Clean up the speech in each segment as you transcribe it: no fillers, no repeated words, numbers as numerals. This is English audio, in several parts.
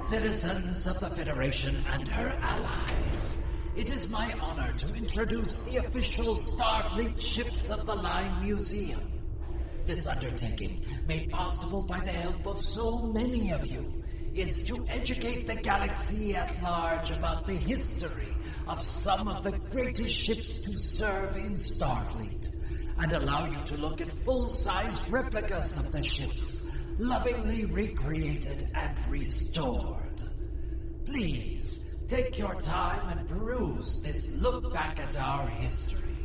citizens of the Federation and her allies, it is my honor to introduce the official Starfleet Ships of the Line Museum. This undertaking, made possible by the help of so many of you, is to educate the galaxy at large about the history of some of the greatest ships to serve in Starfleet, and allow you to look at full-sized replicas of the ships, lovingly recreated and restored. Please, take your time and peruse this look back at our history.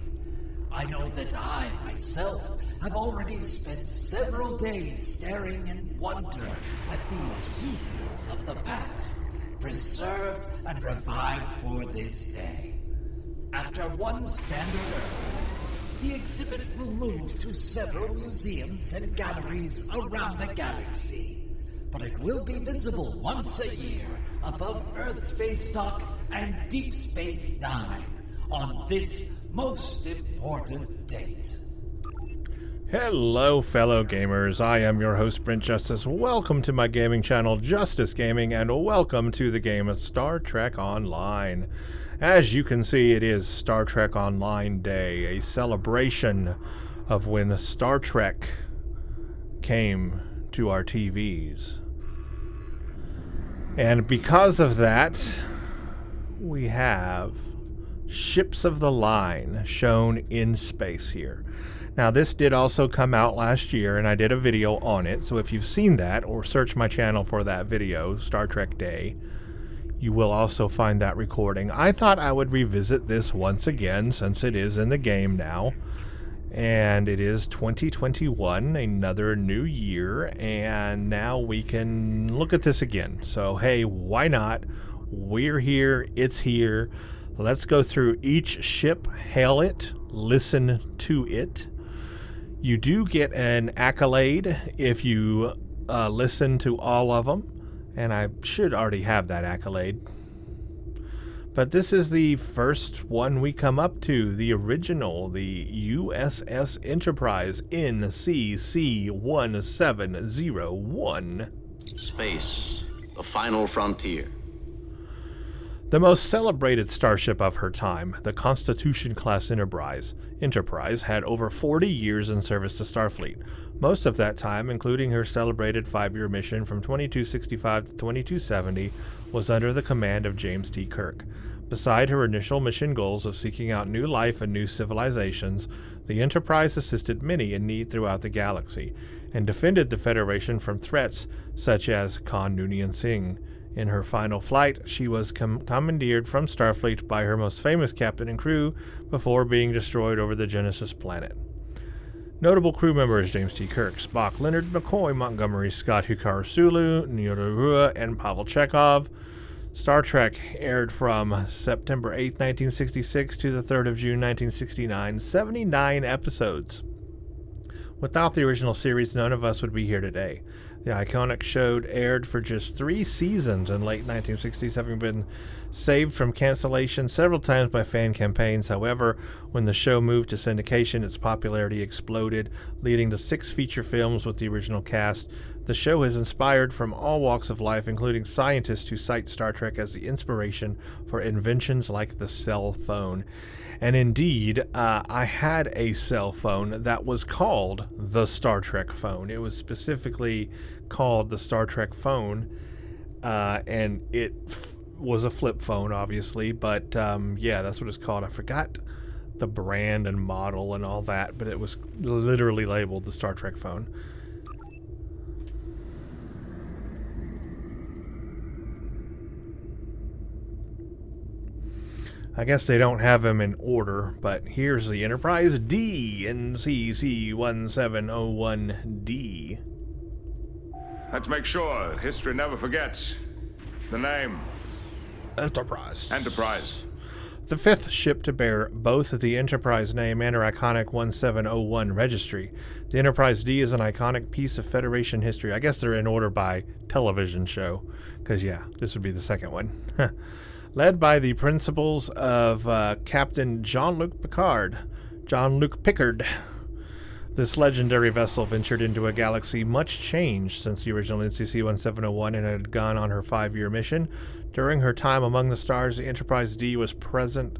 I know that I, myself, have already spent several days staring in wonder at these pieces of the past, preserved and revived for this day. After one standard Earth, the exhibit will move to several museums and galleries around the galaxy, but it will be visible once a year above Earth Spacedock and Deep Space Nine on this most important date. Hello, fellow gamers. I am your host, Brent Justice. Welcome to my gaming channel, Justice Gaming, and welcome to the game of Star Trek Online. As you can see, it is Star Trek Online Day, a celebration of when Star Trek came to our TVs. And because of that, we have Ships of the Line shown in space here. Now, this did also come out last year, and I did a video on it, so if you've seen that, or search my channel for that video, Star Trek Day, you will also find that recording. I thought I would revisit this once again, since it is in the game now, and it is 2021, another new year, and now we can look at this again. So, hey, why not? We're here, it's here. Let's go through each ship, hail it, listen to it. You do get an accolade if you listen to all of them, and I should already have that accolade. But this is the first one we come up to, the original, the USS Enterprise NCC-1701. Space, the final frontier. The most celebrated starship of her time, the Constitution-class Enterprise, had over 40 years in service to Starfleet. Most of that time, including her celebrated 5-year mission from 2265 to 2270, was under the command of James T. Kirk. Beside her initial mission goals of seeking out new life and new civilizations, the Enterprise assisted many in need throughout the galaxy, and defended the Federation from threats such as Khan Noonien Singh. In her final flight, she was commandeered from Starfleet by her most famous captain and crew before being destroyed over the Genesis planet. Notable crew members: James T. Kirk, Spock, Leonard McCoy, Montgomery Scott, Hikaru Sulu, Nyota Rua, and Pavel Chekhov. Star Trek aired from September 8, 1966 to the 3rd of June, 1969. 79 episodes. Without the original series, none of us would be here today. The iconic show aired for just 3 seasons in late 1960s, having been saved from cancellation several times by fan campaigns. However, when the show moved to syndication, its popularity exploded, leading to 6 feature films with the original cast. The show has inspired from all walks of life, including scientists who cite Star Trek as the inspiration for inventions like the cell phone. And indeed, I had a cell phone that was called the Star Trek phone. It was specifically called the Star Trek phone, and it was a flip phone, obviously, but yeah, that's what it's called. I forgot the brand and model and all that, but it was literally labeled the Star Trek phone. I guess they don't have them in order, but here's the Enterprise D, NCC-1701D. Let's make sure history never forgets. The name. Enterprise. The 5th ship to bear both the Enterprise name and her iconic 1701 registry. The Enterprise D is an iconic piece of Federation history. I guess they're in order by television show, because yeah, this would be the second one. Led by the principles of Captain Jean-Luc Picard. This legendary vessel ventured into a galaxy much changed since the original NCC-1701 and had gone on her 5-year mission. During her time among the stars, the Enterprise D was present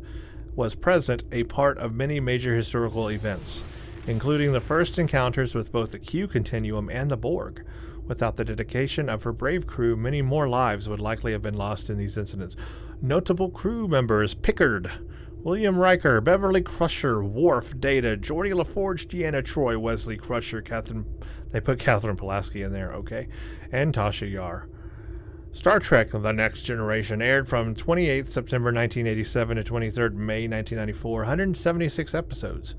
a part of many major historical events, including the first encounters with both the Q Continuum and the Borg. Without the dedication of her brave crew, many more lives would likely have been lost in these incidents. Notable crew members: Pickard, William Riker, Beverly Crusher, Worf, Data, Geordi LaForge, Deanna Troi, Wesley Crusher, they put Catherine Pulaski in there, okay, and Tasha Yar. Star Trek The Next Generation aired from 28th September 1987 to 23rd May 1994, 176 episodes.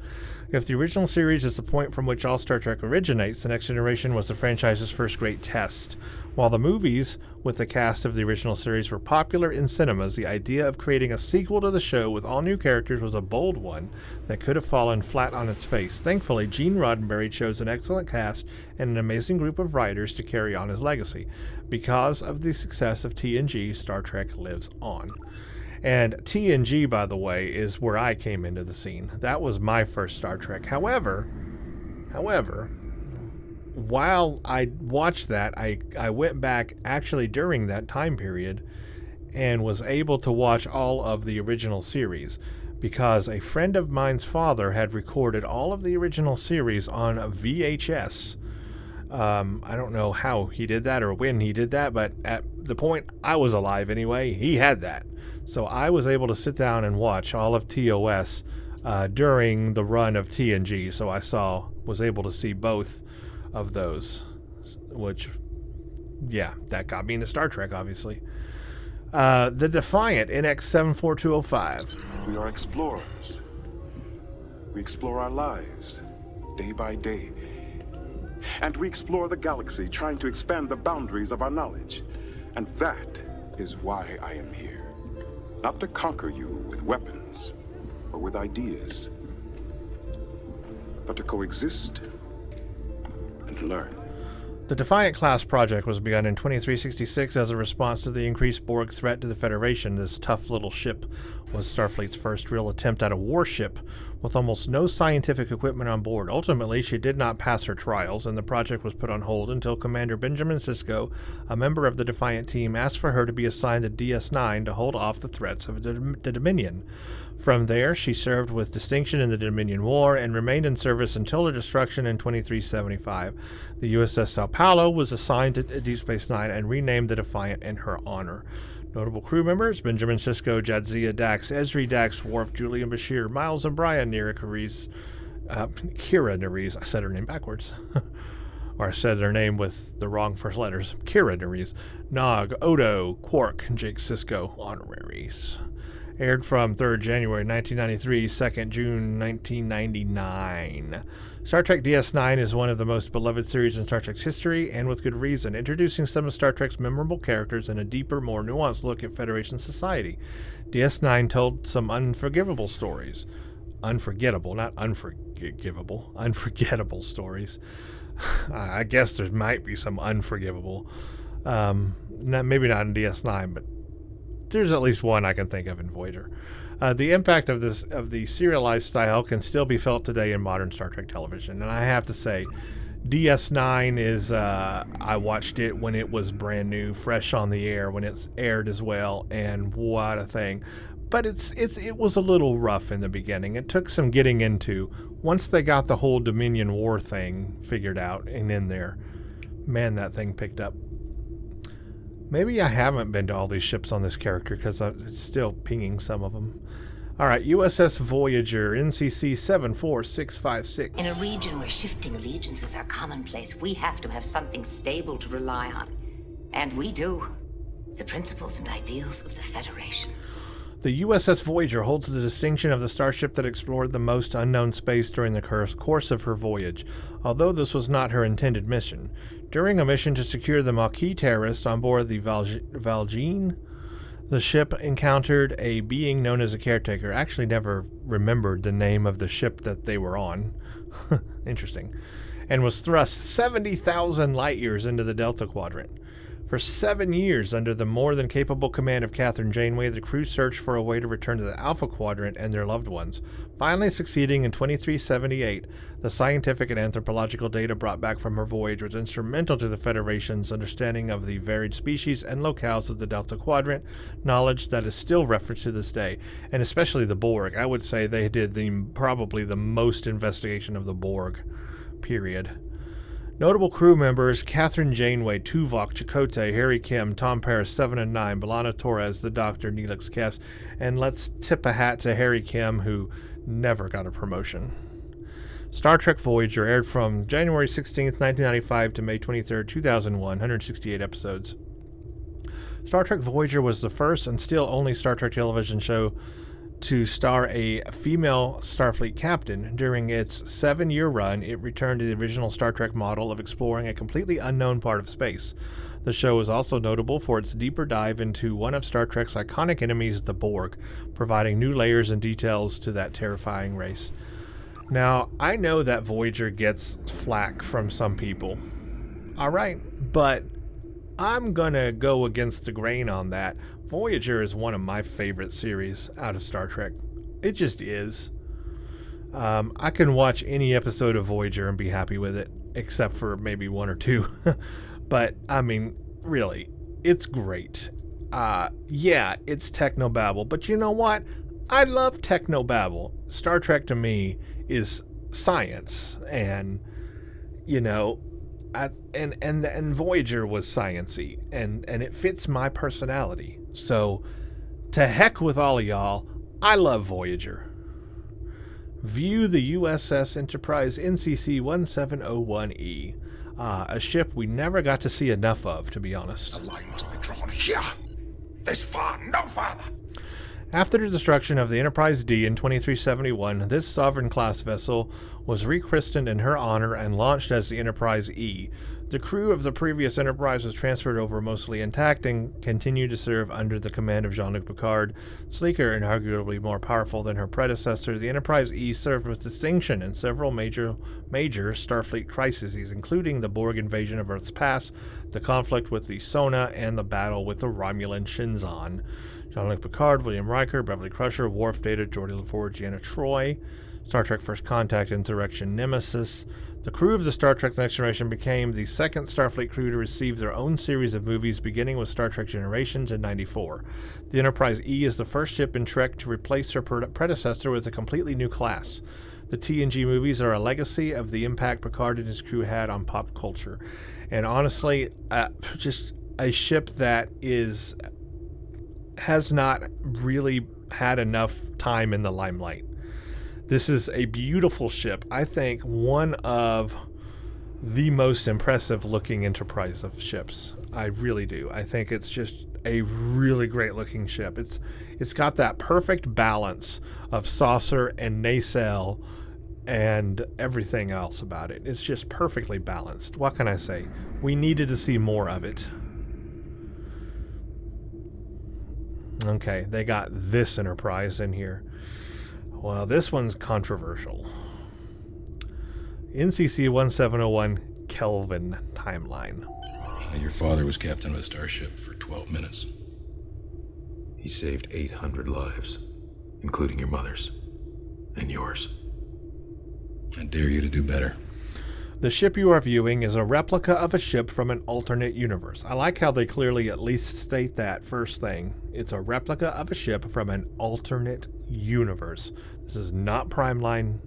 If the original series is the point from which all Star Trek originates, The Next Generation was the franchise's first great test. While the movies with the cast of the original series were popular in cinemas, the idea of creating a sequel to the show with all new characters was a bold one that could have fallen flat on its face. Thankfully, Gene Roddenberry chose an excellent cast and an amazing group of writers to carry on his legacy. Because of the success of TNG, Star Trek lives on. And TNG, by the way, is where I came into the scene. That was my first Star Trek. However, while I watched that, I went back actually during that time period and was able to watch all of the original series because a friend of mine's father had recorded all of the original series on VHS. I don't know how he did that or when he did that, but at the point I was alive anyway, he had that. So I was able to sit down and watch all of TOS during the run of TNG. So I was able to see both of those, which, yeah, that got me into Star Trek, obviously. The Defiant, NX-74205. We are explorers. We explore our lives, day by day. And we explore the galaxy, trying to expand the boundaries of our knowledge. And that is why I am here. Not to conquer you with weapons or with ideas, but to coexist and learn. The Defiant class project was begun in 2366 as a response to the increased Borg threat to the Federation. This tough little ship was Starfleet's first real attempt at a warship with almost no scientific equipment on board. Ultimately, she did not pass her trials, and the project was put on hold until Commander Benjamin Sisko, a member of the Defiant team, asked for her to be assigned to DS9 to hold off the threats of the Dominion. From there, she served with distinction in the Dominion War and remained in service until her destruction in 2375. The USS Sao Paulo was assigned to Deep Space Nine and renamed the Defiant in her honor. Notable crew members: Benjamin Sisko, Jadzia Dax, Ezri Dax, Worf, Julian Bashir, Miles O'Brien, Kira Nerys. I said her name backwards. Or I said her name with the wrong first letters. Kira Nerys, Nog, Odo, Quark, Jake Sisko, honoraries. Aired from 3rd January 1993, 2nd June 1999. Star Trek DS9 is one of the most beloved series in Star Trek's history, and with good reason, introducing some of Star Trek's memorable characters and a deeper, more nuanced look at Federation society. DS9 told some unforgivable stories. Unforgettable, not unforgivable. Unforgettable stories. I guess there might be some unforgivable. Maybe not in DS9, but there's at least one I can think of in Voyager. The impact of the serialized style can still be felt today in modern Star Trek television, and I have to say, DS9 is. I watched it when it was brand new, fresh on the air when it's aired as well, and what a thing! But it was a little rough in the beginning. It took some getting into. Once they got the whole Dominion War thing figured out and in there, man, that thing picked up. Maybe I haven't been to all these ships on this character because it's still pinging some of them. All right, USS Voyager, NCC 74656. In a region where shifting allegiances are commonplace, we have to have something stable to rely on. And we do. The principles and ideals of the Federation. The USS Voyager holds the distinction of the starship that explored the most unknown space during the course of her voyage, although this was not her intended mission. During a mission to secure the Maquis terrorists on board the Valjean, the ship encountered a being known as a caretaker. I actually never remembered the name of the ship that they were on. Interesting. And was thrust 70,000 light years into the Delta Quadrant. For 7 years, under the more than capable command of Catherine Janeway, the crew searched for a way to return to the Alpha Quadrant and their loved ones. Finally succeeding in 2378, the scientific and anthropological data brought back from her voyage was instrumental to the Federation's understanding of the varied species and locales of the Delta Quadrant, knowledge that is still referenced to this day, and especially the Borg. I would say they did probably the most investigation of the Borg, period. Notable crew members: Catherine Janeway, Tuvok, Chakotay, Harry Kim, Tom Paris, 7 and 9, B'Elanna Torres, the Doctor, Neelix Kess, and let's tip a hat to Harry Kim, who never got a promotion. Star Trek Voyager aired from January 16th, 1995 to May 23rd, 2001, 168 episodes. Star Trek Voyager was the first and still only Star Trek television show to star a female Starfleet captain. During its 7-year run, it returned to the original Star Trek model of exploring a completely unknown part of space. The show is also notable for its deeper dive into one of Star Trek's iconic enemies, the Borg, providing new layers and details to that terrifying race. Now, I know that Voyager gets flack from some people. Alright, but I'm gonna go against the grain on that. Voyager is one of my favorite series out of Star Trek. It just is. I can watch any episode of Voyager and be happy with it, except for maybe 1 or 2. But, I mean, really, it's great. Yeah, it's technobabble, but you know what? I love technobabble. Star Trek to me is science, and, you know, and Voyager was science-y, and it fits my personality. So, to heck with all of y'all, I love Voyager. View the USS Enterprise NCC 1701E, a ship we never got to see enough of, to be honest. The line must be drawn here. This far, no farther. After the destruction of the Enterprise D in 2371, this Sovereign-class vessel was rechristened in her honor and launched as the Enterprise E. The crew of the previous Enterprise was transferred over mostly intact and continued to serve under the command of Jean-Luc Picard. Sleeker and arguably more powerful than her predecessor, the Enterprise E served with distinction in several major Starfleet crises, including the Borg invasion of Earth's past, the conflict with the Sona, and the battle with the Romulan Shinzon. Jean-Luc Picard, William Riker, Beverly Crusher, Worf, Data, Geordi LaForge, Deanna Troi. Star Trek First Contact, Insurrection, Nemesis. The crew of the Star Trek Next Generation became the second Starfleet crew to receive their own series of movies, beginning with Star Trek Generations in '94. The Enterprise E is the first ship in Trek to replace her predecessor with a completely new class. The TNG movies are a legacy of the impact Picard and his crew had on pop culture. And honestly, just a ship that has not really had enough time in the limelight. This is a beautiful ship. I think one of the most impressive looking Enterprise of ships. I really do. I think it's just a really great looking ship. It's got that perfect balance of saucer and nacelle and everything else about it. It's just perfectly balanced. What can I say? We needed to see more of it. Okay, they got this Enterprise in here. Well, this one's controversial. NCC 1701 Kelvin Timeline. Your father was captain of a starship for 12 minutes. He saved 800 lives, including your mother's and yours. I dare you to do better. The ship you are viewing is a replica of a ship from an alternate universe. I like how they clearly at least state that first thing. It's a replica of a ship from an alternate universe. This is not Prime Timeline.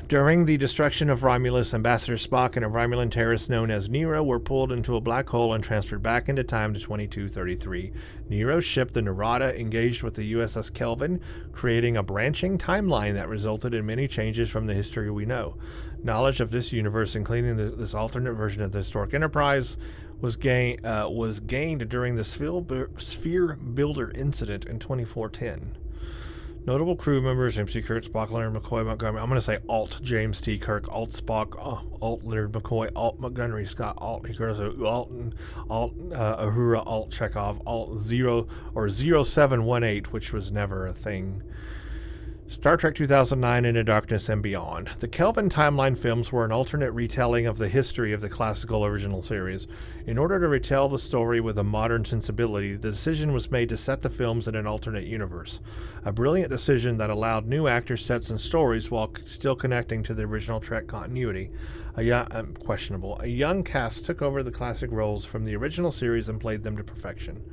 During the destruction of Romulus, Ambassador Spock and a Romulan terrorist known as Nero were pulled into a black hole and transferred back into time to 2233. Nero's ship, the Narada, engaged with the USS Kelvin, creating a branching timeline that resulted in many changes from the history we know. Knowledge of this universe, including this alternate version of the historic Enterprise, was gained during the Sphere Builder incident in 2410. Notable crew members: MC Kirk, Spock, Leonard McCoy, Montgomery. I'm going to say Alt James T. Kirk, Alt Spock, Alt Leonard McCoy, Alt Montgomery Scott, Alt Hikaru, Alt Uhura, Alt Chekhov, Alt 0 or 0718, which was never a thing. Star Trek 2009 Into Darkness and Beyond. The Kelvin Timeline films were an alternate retelling of the history of the classical original series. In order to retell the story with a modern sensibility, the decision was made to set the films in an alternate universe. A brilliant decision that allowed new actors, sets, and stories while still connecting to the original Trek continuity. Questionable. A young cast took over the classic roles from the original series and played them to perfection.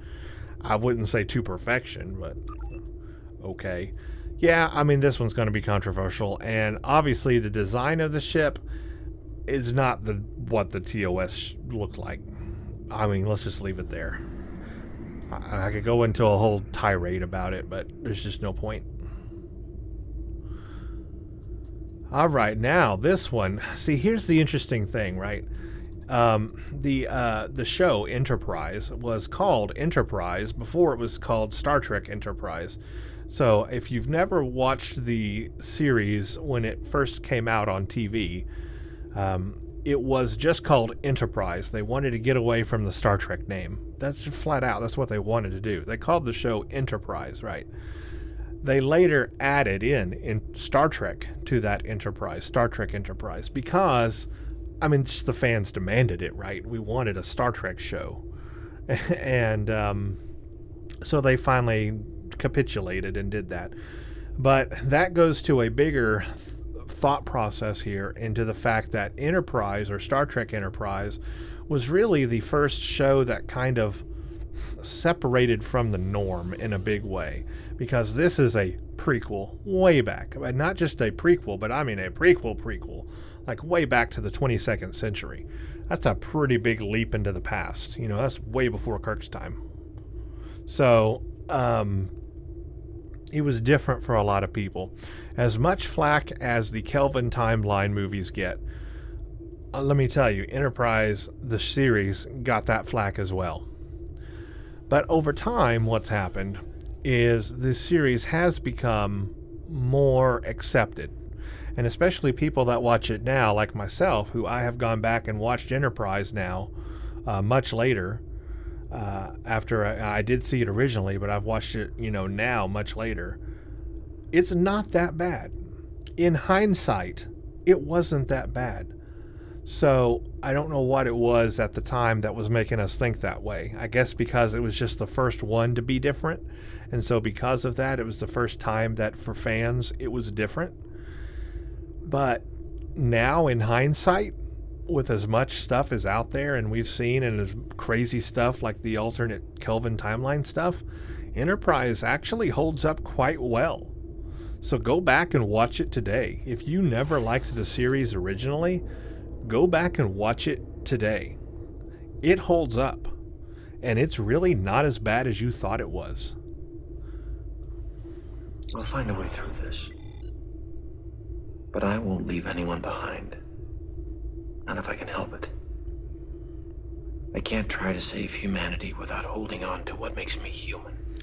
I wouldn't say to perfection, but okay. Yeah, I mean, this one's going to be controversial, and obviously the design of the ship is not what the TOS looked like. I mean, let's just leave it there. I could go into a whole tirade about it, but there's just no point. All right, now this one. See, here's the interesting thing, right? The show Enterprise was called Enterprise before it was called Star Trek Enterprise. So if you've never watched the series when it first came out on TV, it was just called Enterprise. They wanted to get away from the Star Trek name. That's just flat out. That's what they wanted to do. They called the show Enterprise, right? They later added in Star Trek to that Enterprise, Star Trek Enterprise, because, I mean, just the fans demanded it, right? We wanted a Star Trek show. And so they finally capitulated and did that. But that goes to a bigger thought process here into the fact that Enterprise, or Star Trek Enterprise, was really the first show that kind of separated from the norm in a big way, because this is a prequel way back. Not just a prequel, but I mean a prequel, like way back to the 22nd century. That's a pretty big leap into the past. You know, that's way before Kirk's time. So, it was different for a lot of people. As much flack as the Kelvin Timeline movies get, let me tell you, Enterprise, the series, got that flack as well. But over time, what's happened is this series has become more accepted. And especially people that watch it now, like myself, who I have gone back and watched Enterprise now, much later, after I did see it originally, but I've watched it, now much later. It's not that bad. In hindsight, it wasn't that bad. So I don't know what it was at the time that was making us think that way. I guess because it was just the first one to be different. And so because of that, it was the first time that for fans, it was different. But now in hindsight, with as much stuff as out there and we've seen, and as crazy stuff like the alternate Kelvin Timeline stuff, Enterprise actually holds up quite well. So go back and watch it today. If you never liked the series originally, go back and watch it today. It holds up, and it's really not as bad as you thought it was. I'll find a way through this. But I won't leave anyone behind. Not if I can help it. I can't try to save humanity without holding on to what makes me human.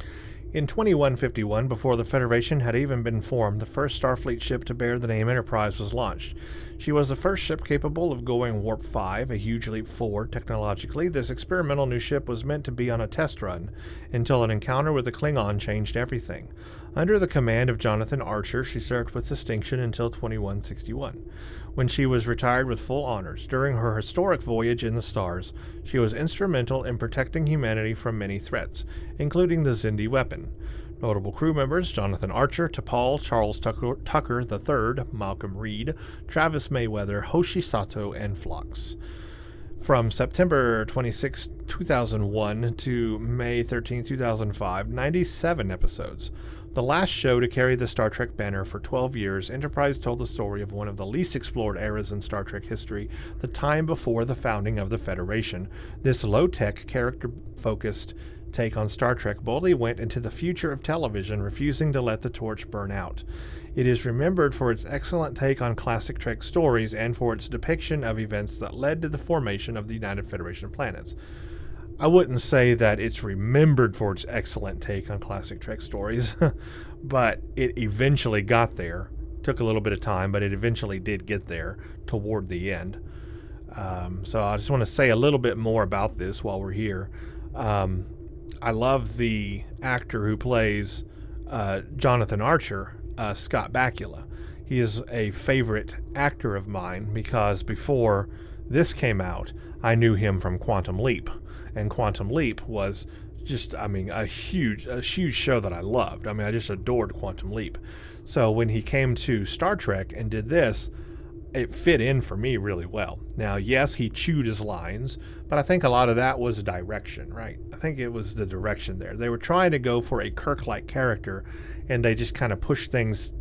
In 2151, before the Federation had even been formed, the first Starfleet ship to bear the name Enterprise was launched. She was the first ship capable of going Warp 5, a huge leap forward technologically. This experimental new ship was meant to be on a test run, until an encounter with the Klingon changed everything. Under the command of Jonathan Archer, she served with distinction until 2161, when she was retired with full honors. During her historic voyage in the stars, she was instrumental in protecting humanity from many threats, including the Xindi weapon. Notable crew members: Jonathan Archer, T'Pol, Charles Tucker III, Malcolm Reed, Travis Mayweather, Hoshi Sato, and Phlox. From September 26, 2001 to May 13, 2005, 97 episodes. The last show to carry the Star Trek banner for 12 years, Enterprise told the story of one of the least explored eras in Star Trek history, the time before the founding of the Federation. This low-tech, character-focused take on Star Trek boldly went into the future of television, refusing to let the torch burn out. It is remembered for its excellent take on classic Trek stories and for its depiction of events that led to the formation of the United Federation of Planets. I wouldn't say that it's remembered for its excellent take on classic Trek stories, but it eventually got there. Took a little bit of time, but it eventually did get there toward the end. So I just want to say a little bit more about this while we're here. I love the actor who plays Jonathan Archer. Scott Bakula. He is a favorite actor of mine because before this came out, I knew him from Quantum Leap. And Quantum Leap was just, a huge show that I loved. I just adored Quantum Leap. So when he came to Star Trek and did this, it fit in for me really well. Now, yes, he chewed his lines, but I think a lot of that was direction, right? I think it was the direction there. They were trying to go for a Kirk-like character, and they just kind of forced things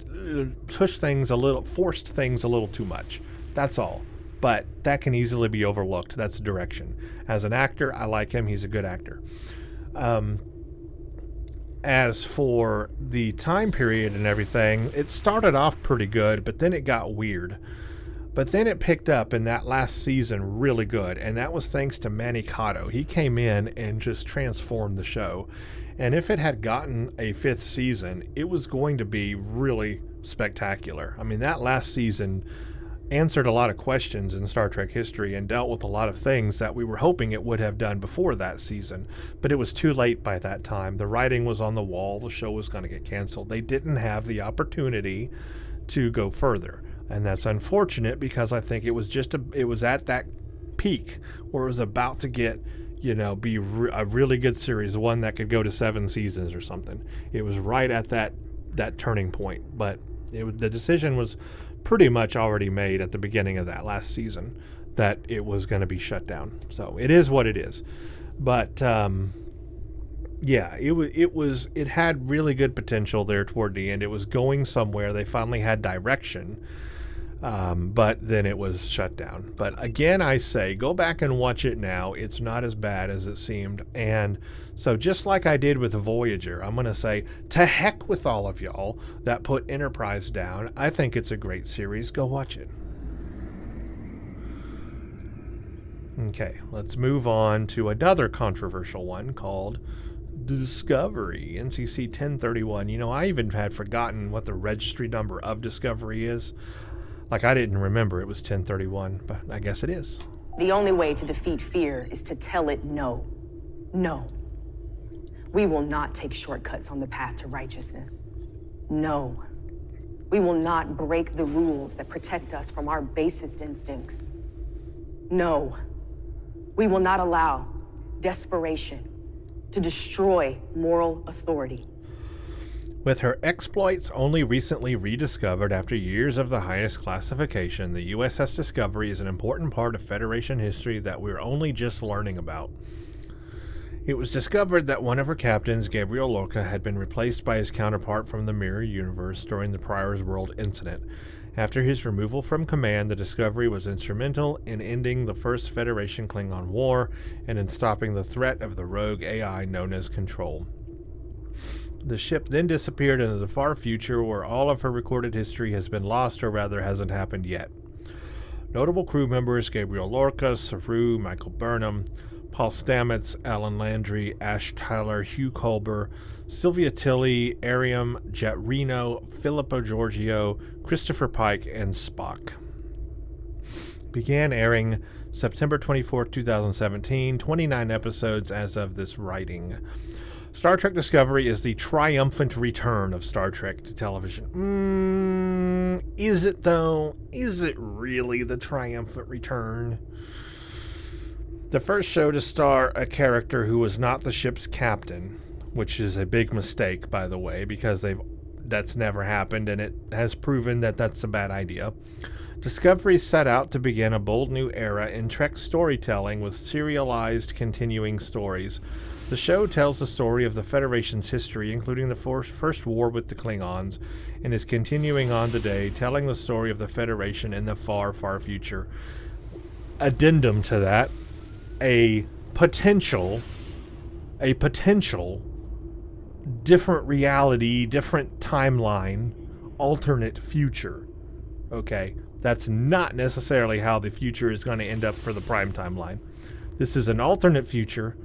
a little too much. That's all. But that can easily be overlooked. That's direction. As an actor, I like him. He's a good actor. As for the time period and everything, it started off pretty good, but then it got weird. But then it picked up in that last season really good, and that was thanks to Manny Cotto. He came in and just transformed the show. And if it had gotten a 5th season, it was going to be really spectacular. That last season answered a lot of questions in Star Trek history and dealt with a lot of things that we were hoping it would have done before that season. But it was too late by that time. The writing was on the wall. The show was going to get canceled. They didn't have the opportunity to go further. And that's unfortunate because I think it was at that peak where it was about to get, be a really good series, one that could go to 7 seasons or something. It was right at that turning point. But the decision was pretty much already made at the beginning of that last season that it was going to be shut down. So it is what it is. But it had really good potential there toward the end. It was going somewhere. They finally had direction. But then it was shut down. But again, I say, go back and watch it now. It's not as bad as it seemed. And so just like I did with Voyager, I'm going to say, to heck with all of y'all that put Enterprise down. I think it's a great series. Go watch it. Okay, let's move on to another controversial one called Discovery, NCC 1031. I even had forgotten what the registry number of Discovery is. I didn't remember it was 1031, but I guess it is. The only way to defeat fear is to tell it no. No. We will not take shortcuts on the path to righteousness. No. We will not break the rules that protect us from our basest instincts. No. We will not allow desperation to destroy moral authority. With her exploits only recently rediscovered after years of the highest classification, the USS Discovery is an important part of Federation history that we're only just learning about. It was discovered that one of her captains, Gabriel Lorca, had been replaced by his counterpart from the Mirror Universe during the Prior's World incident. After his removal from command, the Discovery was instrumental in ending the First Federation Klingon War and in stopping the threat of the rogue AI known as Control. The ship then disappeared into the far future where all of her recorded history has been lost, or rather hasn't happened yet. Notable crew members Gabriel Lorca, Saru, Michael Burnham, Paul Stamets, Alan Landry, Ash Tyler, Hugh Culber, Sylvia Tilly, Ariam, Jet Reno, Filippo Giorgio, Christopher Pike, and Spock. Began airing September 24, 2017, 29 episodes as of this writing. Star Trek Discovery is the triumphant return of Star Trek to television. Is it though? Is it really the triumphant return? The first show to star a character who was not the ship's captain, which is a big mistake, by the way, because that's never happened, and it has proven that that's a bad idea. Discovery set out to begin a bold new era in Trek storytelling with serialized continuing stories. The show tells the story of the Federation's history, including the first war with the Klingons, and is continuing on today, telling the story of the Federation in the far, far future. Addendum to that, a potential different reality, different timeline, alternate future. Okay, that's not necessarily how the future is going to end up for the prime timeline. This is an alternate future,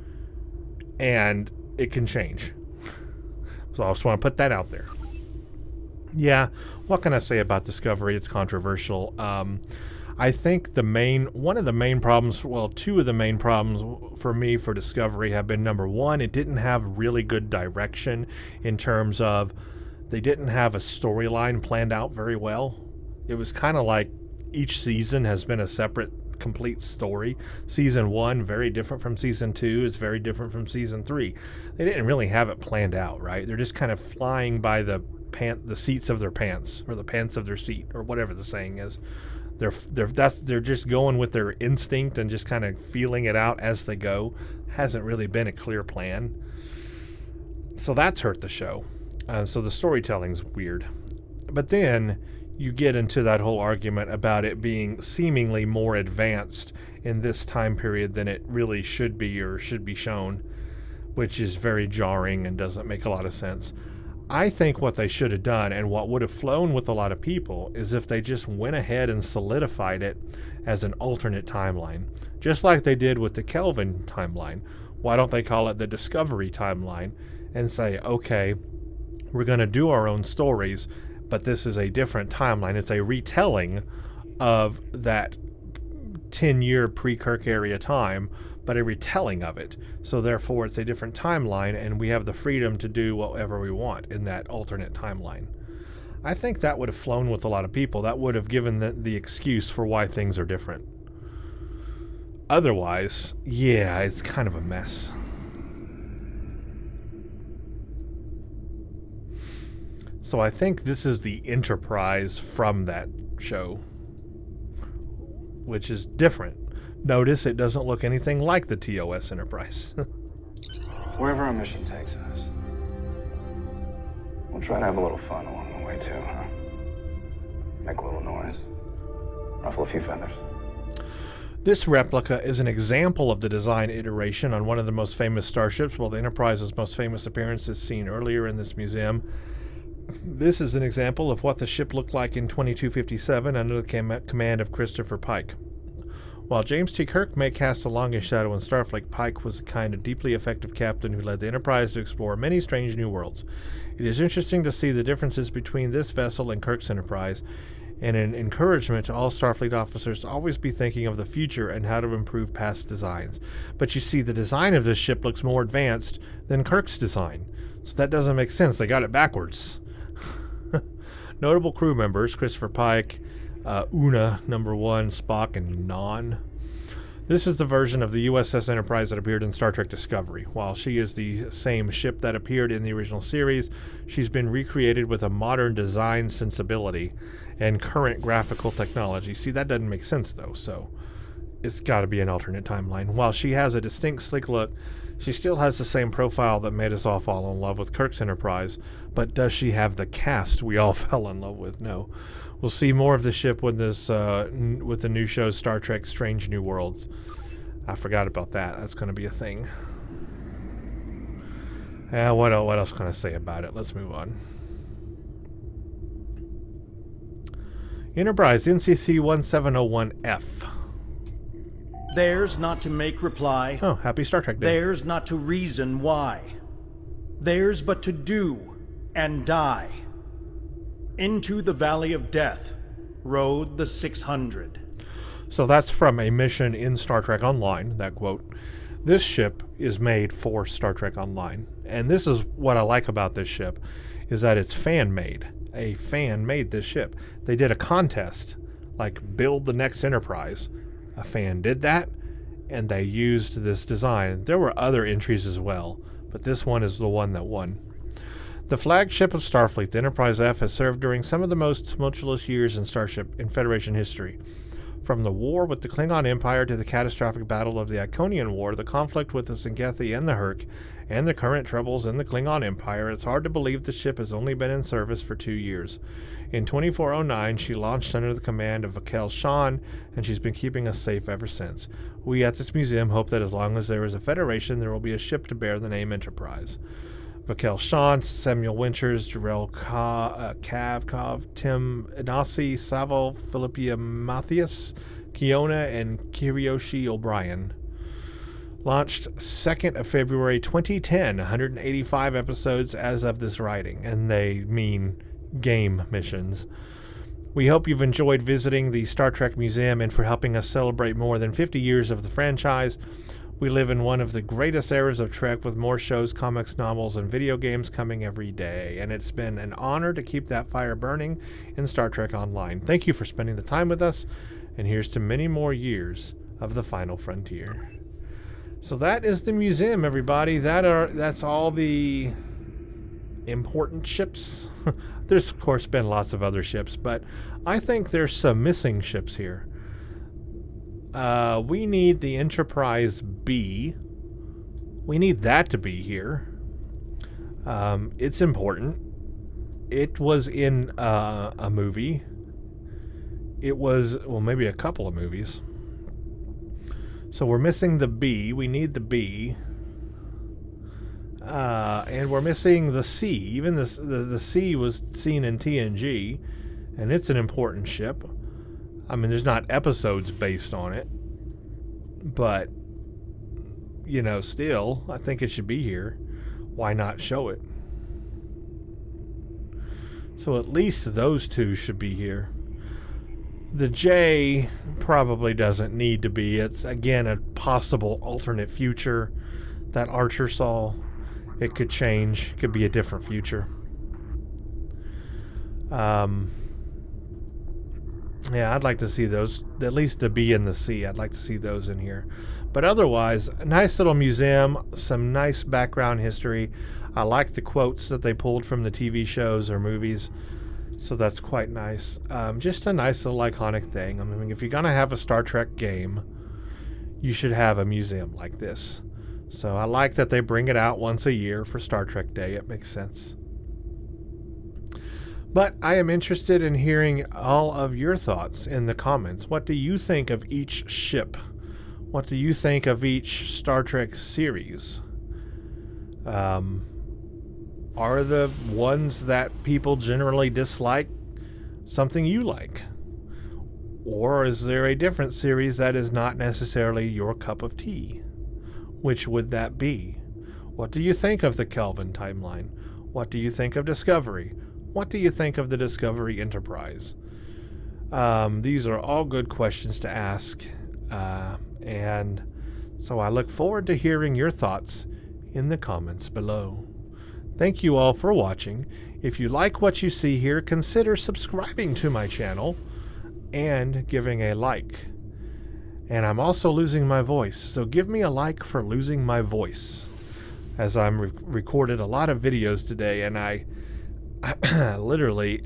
and it can change. So I just want to put that out there. Yeah, what can I say about Discovery? It's controversial. I think two of the main problems for me for Discovery have been, number one, it didn't have really good direction in terms of they didn't have a storyline planned out very well. It was kind of like each season has been a separate, complete story. Season 1, very different from Season 2, is very different from Season 3. They didn't really have it planned out, right? They're just kind of flying by the seats of their pants, or the pants of their seat, or whatever the saying is. They're just going with their instinct and just kind of feeling it out as they go. Hasn't really been a clear plan. So that's hurt the show. So the storytelling's weird. But then you get into that whole argument about it being seemingly more advanced in this time period than it really should be or should be shown, which is very jarring and doesn't make a lot of sense. I think what they should have done, and what would have flown with a lot of people, is if they just went ahead and solidified it as an alternate timeline, just like they did with the Kelvin timeline. Why don't they call it the Discovery timeline and say, okay, we're going to do our own stories, but this is a different timeline. It's a retelling of that 10-year pre-Kirk area time, but a retelling of it. So therefore it's a different timeline, and we have the freedom to do whatever we want in that alternate timeline. I think that would have flown with a lot of people. That would have given the excuse for why things are different. Otherwise, yeah, it's kind of a mess. So I think this is the Enterprise from that show, which is different. Notice it doesn't look anything like the TOS Enterprise. Wherever our mission takes us, we'll try to have a little fun along the way too, huh? Make a little noise, ruffle a few feathers. This replica is an example of the design iteration on one of the most famous starships. While the Enterprise's most famous appearance is seen earlier in this museum, this is an example of what the ship looked like in 2257 under the command of Christopher Pike. While James T. Kirk may cast the longest shadow in Starfleet, Pike was a kind of deeply effective captain who led the Enterprise to explore many strange new worlds. It is interesting to see the differences between this vessel and Kirk's Enterprise, and an encouragement to all Starfleet officers to always be thinking of the future and how to improve past designs. But you see, the design of this ship looks more advanced than Kirk's design, so that doesn't make sense. They got it backwards. Notable crew members: Christopher Pike, Una, Number 1, Spock, and Non. This is the version of the USS Enterprise that appeared in Star Trek Discovery. While she is the same ship that appeared in the original series, she's been recreated with a modern design sensibility and current graphical technology. See, that doesn't make sense, though, so it's got to be an alternate timeline. While she has a distinct, sleek look, she still has the same profile that made us all fall in love with Kirk's Enterprise. But does she have the cast we all fell in love with? No. We'll see more of the ship with this with the new show Star Trek Strange New Worlds. I forgot about that. That's going to be a thing. What else can I say about it? Let's move on. Enterprise NCC 1701F. Theirs not to make reply. Oh, happy Star Trek Day. Theirs not to reason why. Theirs but to do and die. Into the Valley of Death rode the 600. So that's from a mission in Star Trek Online, that quote. This ship is made for Star Trek Online. And this is what I like about this ship, is that it's fan-made. A fan made this ship. They did a contest, like build the next Enterprise. A fan did that, and they used this design. There were other entries as well, but this one is the one that won. The flagship of Starfleet, the Enterprise F, has served during some of the most tumultuous years in Federation history. From the war with the Klingon Empire to the catastrophic battle of the Iconian War, the conflict with the Tzenkethi and the Herc, and the current troubles in the Klingon Empire, it's hard to believe the ship has only been in service for 2 years. In 2409, she launched under the command of Vakel Shan, and she's been keeping us safe ever since. We at this museum hope that as long as there is a Federation, there will be a ship to bear the name Enterprise. Vakel Shan, Samuel Winters, Jarell Kavkov, Tim Inasi, Savo, Philippia Mathias, Kiona, and Kiriyoshi O'Brien. Launched 2nd of February 2010, 185 episodes as of this writing, and they mean game missions. We hope you've enjoyed visiting the Star Trek Museum and for helping us celebrate more than 50 years of the franchise. We live in one of the greatest eras of Trek, with more shows, comics, novels, and video games coming every day. And it's been an honor to keep that fire burning in Star Trek Online. Thank you for spending the time with us, and here's to many more years of the final frontier. So that is the museum, everybody. That's all the important ships. There's, of course, been lots of other ships, but I think there's some missing ships here. We need the Enterprise B. We need that to be here. It's important. It was in a movie. It was, well, maybe a couple of movies. So we're missing the B. We need the B. And we're missing the C. Even the C was seen in TNG, and it's an important ship. I mean, there's not episodes based on it, but, you know, still, I think it should be here. Why not show it? So at least those two should be here. The J probably doesn't need to be. It's, again, a possible alternate future that Archer saw. It could change. It could be a different future. Yeah, I'd like to see those, at least the B and the C. I'd like to see those in here. But otherwise, a nice little museum, some nice background history. I like the quotes that they pulled from the TV shows or movies. So that's quite nice. Just a nice little iconic thing. I mean, if you're going to have a Star Trek game, you should have a museum like this. So I like that they bring it out once a year for Star Trek Day. It makes sense. But I am interested in hearing all of your thoughts in the comments. What do you think of each ship? What do you think of each Star Trek series? Are the ones that people generally dislike something you like? Or is there a different series that is not necessarily your cup of tea? Which would that be? What do you think of the Kelvin Timeline? What do you think of Discovery? What do you think of the Discovery Enterprise? These are all good questions to ask. And so I look forward to hearing your thoughts in the comments below. Thank you all for watching. If you like what you see here, consider subscribing to my channel and giving a like. And I'm also losing my voice, so give me a like for losing my voice, as I'm recorded a lot of videos today and I literally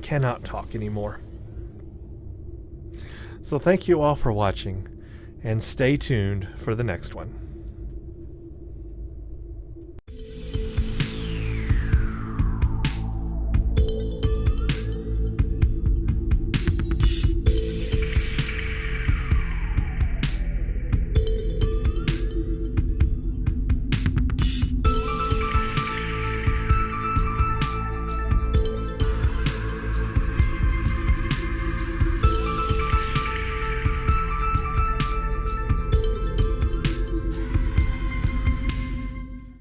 cannot talk anymore. So thank you all for watching, and stay tuned for the next one.